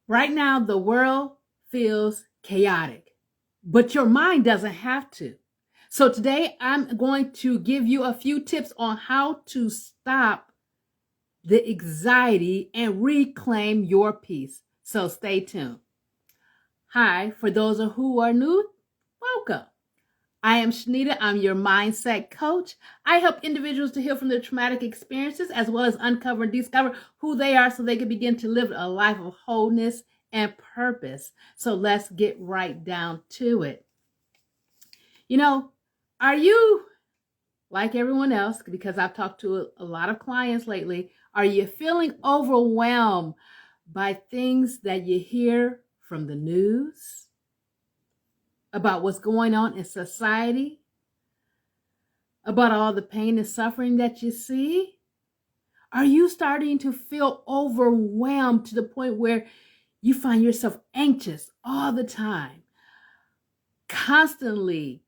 Right now, the world feels chaotic, but your mind doesn't have to. So today, I'm going to give you a few tips on how to stop the anxiety and reclaim your peace. So stay tuned. Hi, for those who are new, welcome. I am Shanita. I'm your mindset coach. I help individuals to heal from their traumatic experiences as well as uncover and discover who they are so they can begin to live a life of wholeness and purpose. So let's get right down to it. You know, are you like everyone else, because I've talked to a lot of clients lately, are you feeling overwhelmed by things that you hear from the news about what's going on in society? About all the pain and suffering that you see? Are you starting to feel overwhelmed to the point where you find yourself anxious all the time? Constantly,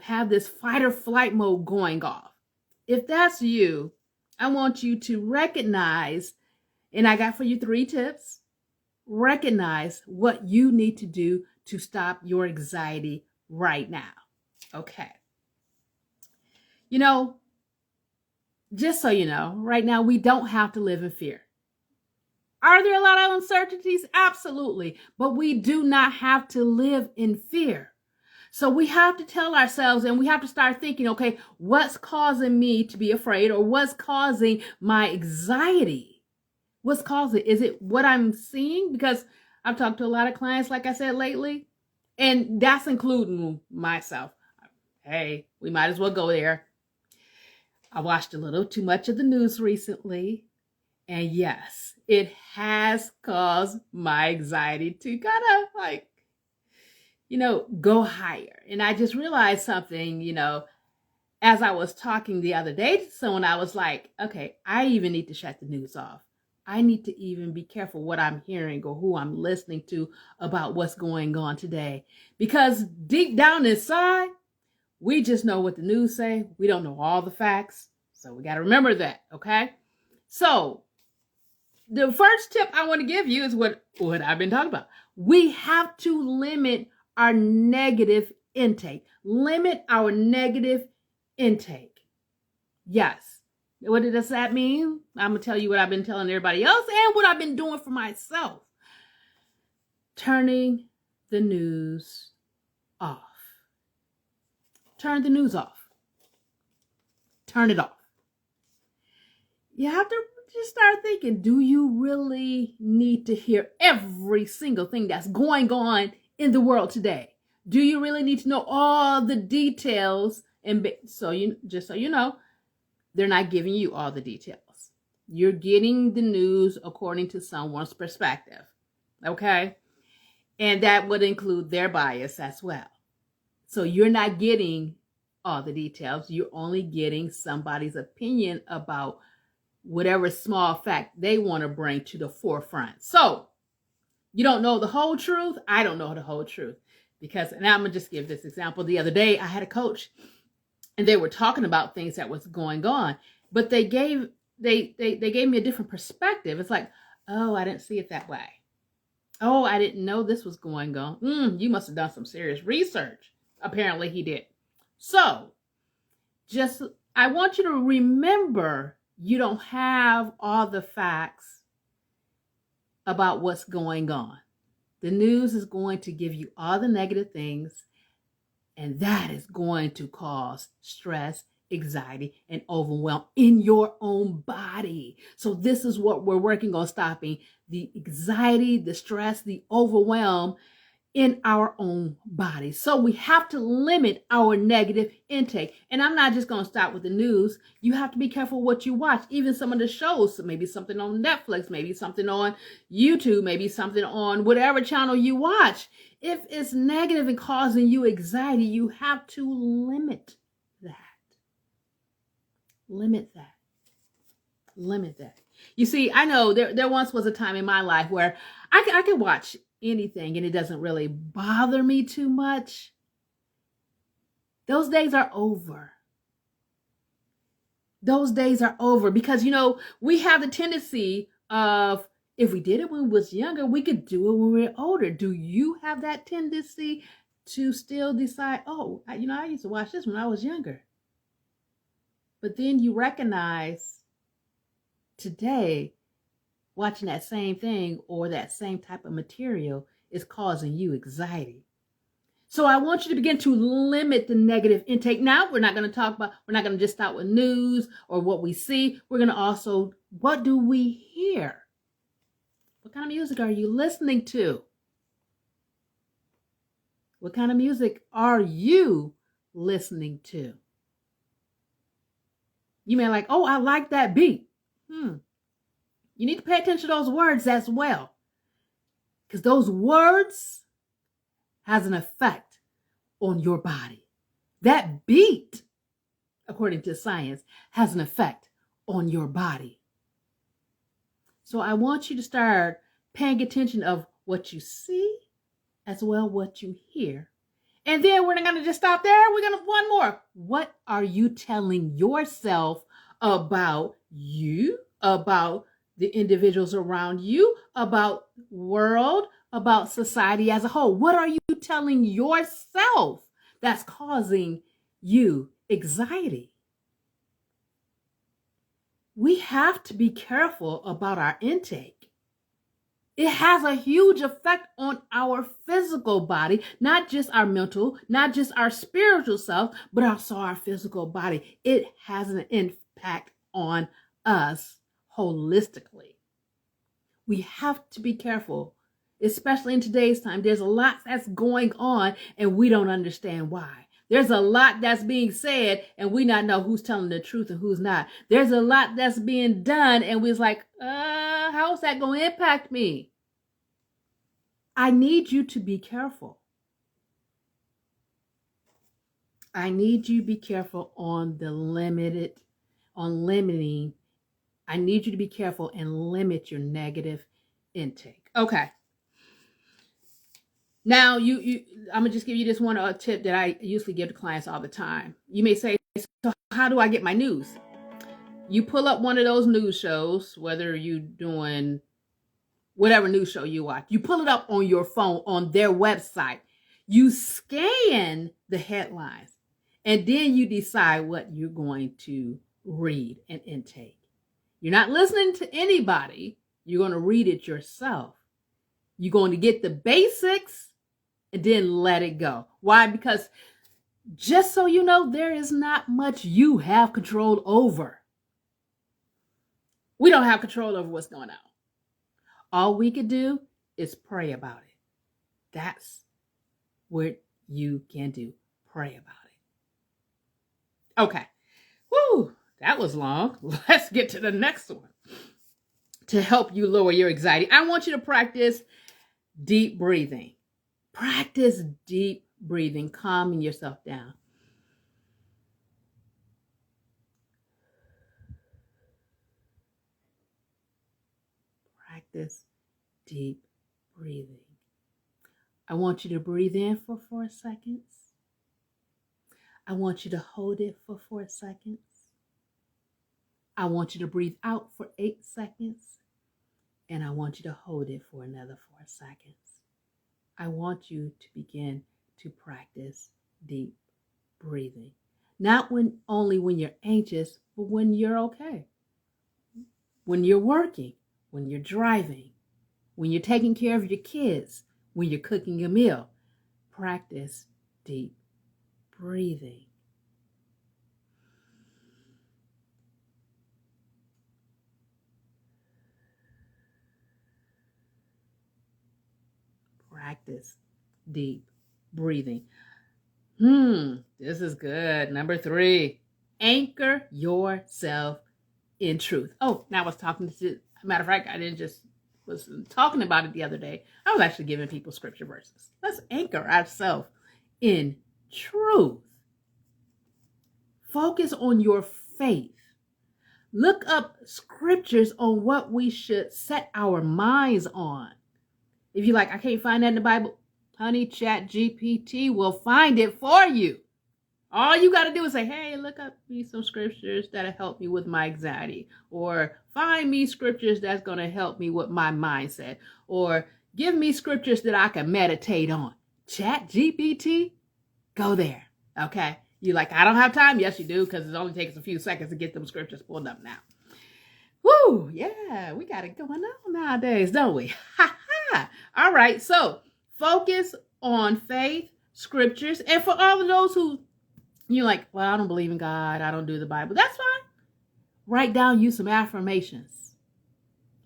have this fight or flight mode going off. If that's you, I want you to recognize, and I got for you 3 tips. Recognize what you need to do to stop your anxiety right now. Okay. Just so you know, right now we don't have to live in fear. Are there a lot of uncertainties? Absolutely. But we do not have to live in fear. So we have to tell ourselves, and we have to start thinking, okay, what's causing me to be afraid, or what's causing my anxiety? What's causing it? Is it what I'm seeing? Because I've talked to a lot of clients, like I said, lately, and that's including myself. Hey, we might as well go there. I watched a little too much of the news recently, and yes, it has caused my anxiety to kind of go higher. And I just realized something, as I was talking the other day to someone, I was like, okay, I even need to shut the news off. I need to even be careful what I'm hearing or who I'm listening to about what's going on today. Because deep down inside, we just know what the news say. We don't know all the facts. So we got to remember that, okay? So the first tip I want to give you is what I've been talking about. We have to limit our negative intake. Limit our negative intake. Yes. What does that mean? I'm going to tell you what I've been telling everybody else and what I've been doing for myself. Turning the news off. Turn the news off. Turn it off. You have to just start thinking, do you really need to hear every single thing that's going on in the world today? Do you really need to know all the details? And so you know, they're not giving you all the details. You're getting the news according to someone's perspective, okay? And that would include their bias as well. So you're not getting all the details. You're only getting somebody's opinion about whatever small fact they want to bring to the forefront. So you don't know the whole truth. I don't know the whole truth because, and I'm going to just give this example. The other day I had a coach and they were talking about things that was going on, but they gave me a different perspective. It's like, oh, I didn't see it that way. Oh, I didn't know this was going on. You must have done some serious research. Apparently he did. So I want you to remember, you don't have all the facts about what's going on. The news is going to give you all the negative things, and that is going to cause stress, anxiety, and overwhelm in your own body. So this is what we're working on stopping: the anxiety, the stress, the overwhelm in our own body. So we have to limit our negative intake. And I'm not just going to stop with the news. You have to be careful what you watch. Even some of the shows, so maybe something on Netflix, maybe something on YouTube, maybe something on whatever channel you watch. If it's negative and causing you anxiety, you have to limit that. Limit that. Limit that. You see, I know there once was a time in my life where I could watch anything and it doesn't really bother me too much. Those days are over. Those days are over because, we have the tendency of, If we did it when we was younger, we could do it when we're older. Do you have that tendency to still decide, oh, I used to watch this when I was younger? But then you recognize today, watching that same thing or that same type of material is causing you anxiety. So I want you to begin to limit the negative intake. Now, we're not going to just start with news or what we see. We're going to also, what do we hear? What kind of music are you listening to? What kind of music are you listening to? You may like, oh, I like that beat. You need to pay attention to those words as well. Because those words has an effect on your body. That beat, according to science, has an effect on your body. So I want you to start paying attention of what you see as well what you hear. And then we're not going to just stop there. We're going to one more. What are you telling yourself about you, about the individuals around you, about the world, about society as a whole? What are you telling yourself that's causing you anxiety? We have to be careful about our intake. It has a huge effect on our physical body, not just our mental, not just our spiritual self, but also our physical body. It has an impact on us holistically. We have to be careful, especially in today's time. There's a lot that's going on and we don't understand why. There's a lot that's being said and we not know who's telling the truth and who's not. There's a lot that's being done and we're like, how's that going to impact me? I need you to be careful. I need you to be careful on limiting. I need you to be careful and limit your negative intake. Okay. Now, I'm going to just give you this one tip that I usually give to clients all the time. You may say, so how do I get my news? You pull up one of those news shows, whether you're doing whatever news show you watch. You pull it up on your phone, on their website. You scan the headlines, and then you decide what you're going to read and intake. You're not listening to anybody. You're going to read it yourself. You're going to get the basics and then let it go. Why? Because just so you know, there is not much you have control over. We don't have control over what's going on. All we could do is pray about it. That's what you can do. Pray about it. Okay. Woo, that was long. Let's get to the next one. To help you lower your anxiety, I want you to practice deep breathing. Practice deep breathing, calming yourself down. Practice deep breathing. I want you to breathe in for 4 seconds. I want you to hold it for 4 seconds. I want you to breathe out for 8 seconds. And I want you to hold it for another 4 seconds. I want you to begin to practice deep breathing. Not only when you're anxious, but when you're okay. When you're working, when you're driving, when you're taking care of your kids, when you're cooking a meal. Practice deep breathing. Practice deep breathing. This is good. Number 3, anchor yourself in truth. Oh, now I was talking to, matter of fact, was talking about it the other day. I was actually giving people scripture verses. Let's anchor ourselves in truth. Focus on your faith. Look up scriptures on what we should set our minds on. If you're like, I can't find that in the Bible, honey, ChatGPT will find it for you. All you got to do is say, hey, look up me some scriptures that'll help me with my anxiety, or find me scriptures that's going to help me with my mindset, or give me scriptures that I can meditate on. Chat GPT, go there. Okay. You're like, I don't have time. Yes, you do, because it only takes a few seconds to get them scriptures pulled up now. Woo, yeah, we got it going on nowadays, don't we? Ha ha. All right, so focus on faith, scriptures, and for all of those who you're like, well, I don't believe in God, I don't do the Bible. That's fine. Write down you some affirmations.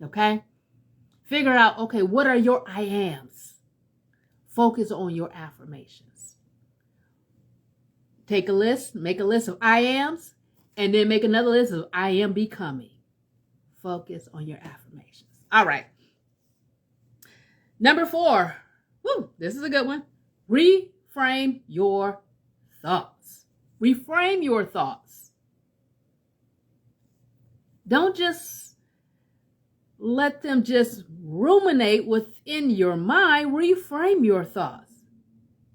Okay? Figure out, okay, what are your I ams? Focus on your affirmations. Take a list, make a list of I ams, and then make another list of I am becoming. Focus on your affirmations. All right. Number 4. Woo, this is a good one. Reframe your thoughts. Reframe your thoughts. Don't just let them just ruminate within your mind. Reframe your thoughts.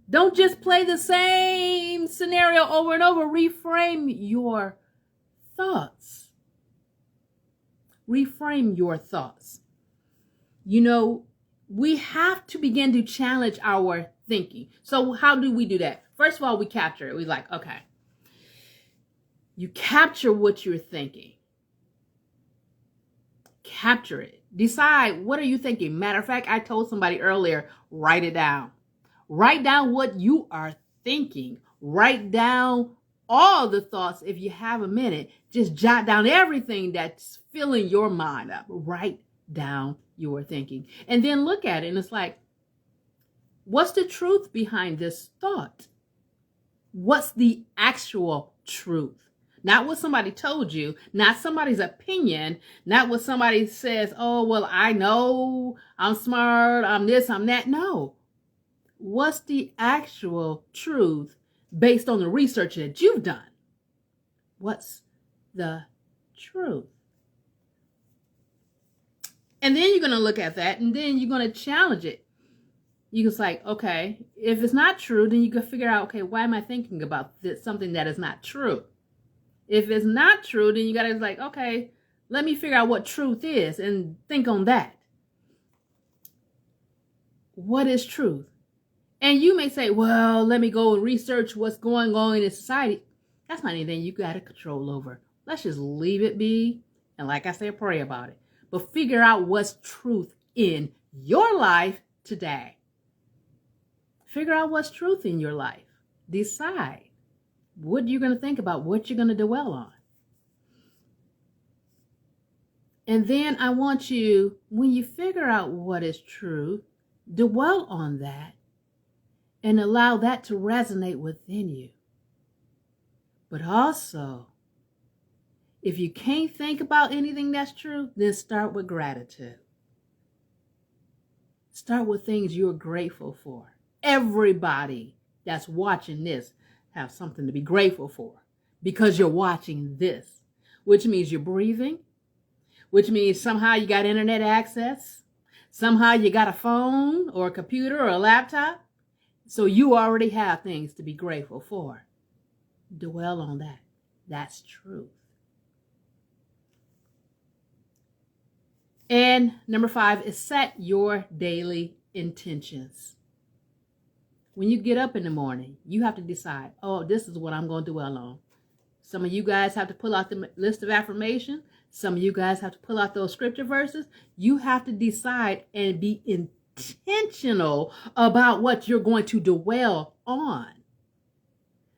Don't just play the same scenario over and over. Reframe your thoughts. Reframe your thoughts. You know, we have to begin to challenge our thinking. So how do we do that? First of all, we capture it. We're like, okay, you capture what you're thinking. Capture it. Decide, what are you thinking? Matter of fact, I told somebody earlier, write it down. Write down what you are thinking. Write down all the thoughts. If you have a minute, just jot down everything that's filling your mind up. Write down your thinking. And then look at it, and it's like, what's the truth behind this thought? What's the actual truth? Not what somebody told you, not somebody's opinion, not what somebody says, oh, well, I know, I'm smart, I'm this, I'm that. No. What's the actual truth based on the research that you've done? What's the truth? And then you're going to look at that, and then you're going to challenge it. You can say, okay, if it's not true, then you can figure out, okay, why am I thinking about this, something that is not true? If it's not true, then you got to like, okay, let me figure out what truth is and think on that. What is truth? And you may say, well, let me go and research what's going on in society. That's not anything you got to control over. Let's just leave it be. And like I said, pray about it. But figure out what's truth in your life today. Figure out what's truth in your life. Decide what you're going to think about, what you're going to dwell on. And then I want you, when you figure out what is true, dwell on that and allow that to resonate within you. But also, if you can't think about anything that's true, then start with gratitude. Start with things you're grateful for. Everybody that's watching this have something to be grateful for because you're watching this, which means you're breathing, which means somehow you got internet access, somehow you got a phone or a computer or a laptop. So you already have things to be grateful for. Dwell on that. That's truth. And number 5 is set your daily intentions. When you get up in the morning, you have to decide, oh, this is what I'm going to dwell on. Some of you guys have to pull out the list of affirmations. Some of you guys have to pull out those scripture verses. You have to decide and be intentional about what you're going to dwell on.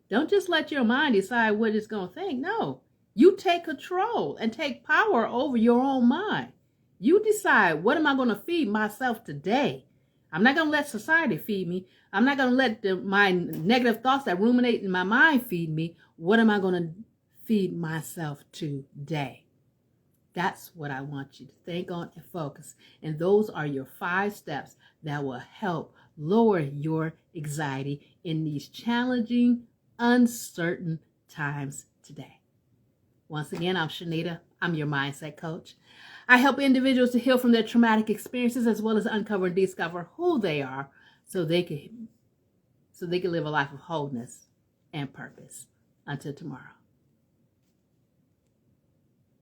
Don't just let your mind decide what it's going to think. No, you take control and take power over your own mind. You decide, what am I going to feed myself today? I'm not going to let society feed me. I'm not going to let my negative thoughts that ruminate in my mind feed me. What am I going to feed myself today? That's what I want you to think on and focus. And those are your 5 steps that will help lower your anxiety in these challenging, uncertain times today. Once again, I'm Shanita. I'm your mindset coach. I help individuals to heal from their traumatic experiences as well as uncover and discover who they are so they can live a life of wholeness and purpose. Until tomorrow.